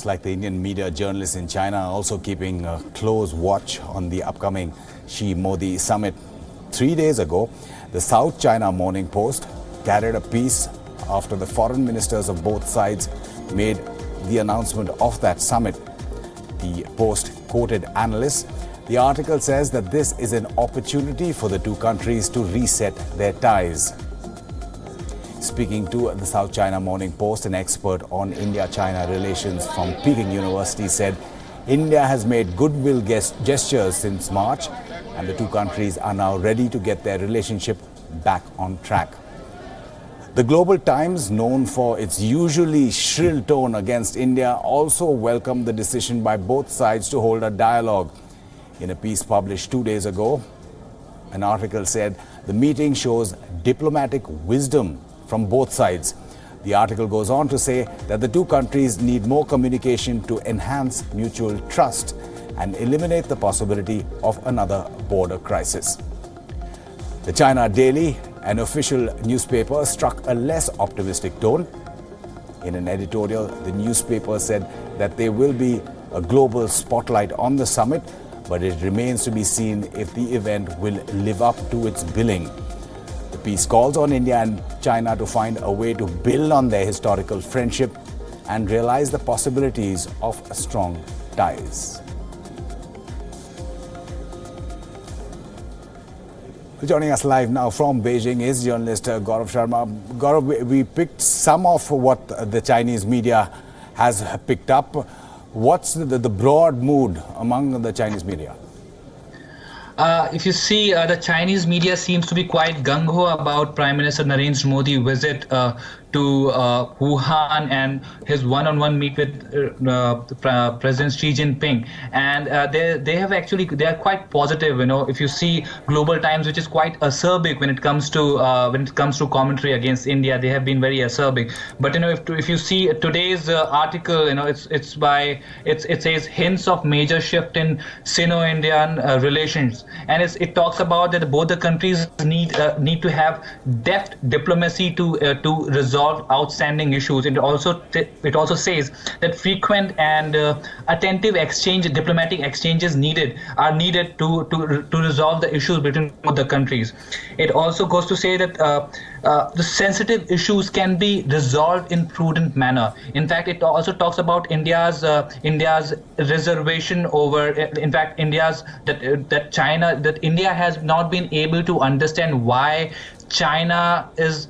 just like the Indian media, journalists in China are also keeping a close watch on the upcoming Xi-Modi summit. 3 days ago, the South China Morning Post carried a piece after the foreign ministers of both sides made the announcement of that summit. The Post quoted analysts. The article says that this is an opportunity for the two countries to reset their ties. Speaking to the South China Morning Post, an expert on India-China relations from Peking University said India has made goodwill gestures since March, and the two countries are now ready to get their relationship back on track. The Global Times, known for its usually shrill tone against India, also welcomed the decision by both sides to hold a dialogue. In a piece published 2 days ago, an article said the meeting shows diplomatic wisdom from both sides. The article goes on to say that the two countries need more communication to enhance mutual trust and eliminate the possibility of another border crisis. The China Daily, an official newspaper, struck a less optimistic tone. In an editorial, the newspaper said that there will be a global spotlight on the summit, but it remains to be seen if the event will live up to its billing. The piece calls on India and China to find a way to build on their historical friendship and realize the possibilities of strong ties. Joining us live now from Beijing is journalist Gaurav Sharma. Gaurav, we picked some of what the Chinese media has picked up. What's the broad mood among the Chinese media? If you see, the Chinese media seems to be quite gung-ho about Prime Minister Narendra Modi's visit to Wuhan and his one-on-one meet with President Xi Jinping, and they are quite positive. You know, if you see Global Times, which is quite acerbic when it comes to commentary against India, they have been very acerbic. But you know, if you see today's article, you know, it says hints of major shift in Sino-Indian relations, and it talks about that both the countries need to have deft diplomacy to resolve outstanding issues. It also says that frequent and attentive diplomatic exchanges are needed to resolve the issues between both the countries. It also goes to say that the sensitive issues can be resolved in prudent manner. In fact, it also talks about India's reservation over, in fact, that India has not been able to understand why China is,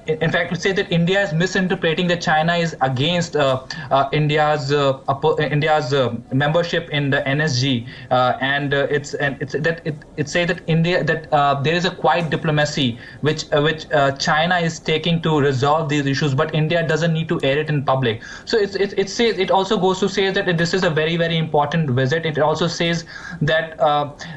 in fact, let's say that India is misinterpreting that China is against India's membership in the NSG, and it say that India there is a quiet diplomacy which China is taking to resolve these issues, but India doesn't need to air it in public. So it also goes to say that this is a very, very important visit. It also says that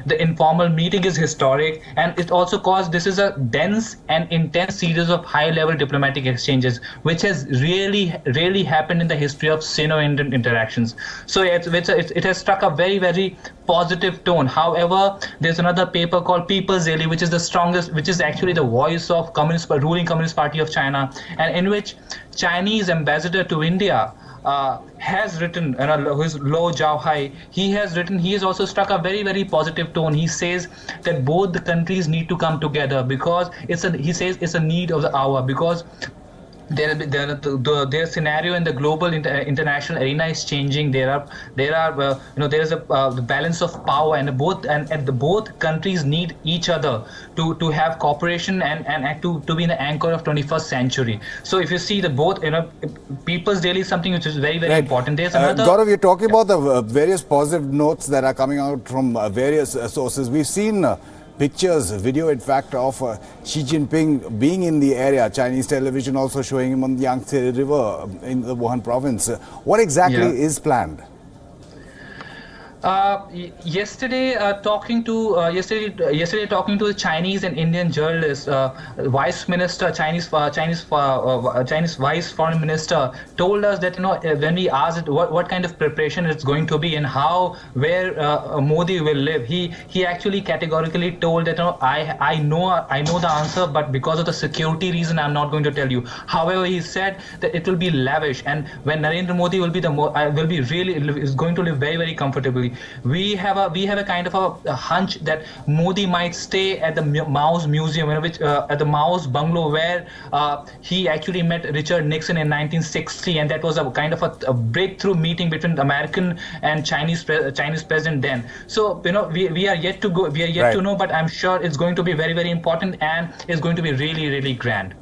the informal meeting is historic, and it also caused this is a dense and intense series of high-level diplomatic exchanges, which has really happened in the history of Sino-Indian interactions. So it has struck a very, very positive tone. However, there's another paper called People's Daily, which is the strongest, which is actually the voice of ruling Communist Party of China, and in which Chinese ambassador to India has written, who is Lo Jiaohai, he has also struck a very, very positive tone. He says that both the countries need to come together because he says it's a need of the hour, because their scenario in the global international arena is changing. There is a balance of power, and both countries need each other to have cooperation and to be in the anchor of 21st century. So if you see the both, People's Daily is something which is very, very important. There's another. Gaurav, you're talking about the various positive notes that are coming out from various sources. We've seen pictures, video in fact, of Xi Jinping being in the area. Chinese television also showing him on the Yangtze River in the Wuhan province. What exactly is planned? Yesterday, talking to the Chinese and Indian journalists, Vice Minister, Chinese Vice Foreign Minister told us that when we asked what kind of preparation it's going to be and where Modi will live, he actually categorically told that I know the answer, but because of the security reason, I'm not going to tell you. However, he said that it will be lavish, and when Narendra Modi will be is going to live very, very comfortably. We have a kind of a hunch that Modi might stay at the Mao's museum, at the Mao's bungalow where he actually met Richard Nixon in 1960, and that was a kind of a breakthrough meeting between the American and Chinese president then. So we are yet to go, we are yet to know, but I'm sure it's going to be very, very important, and it's going to be really, really grand.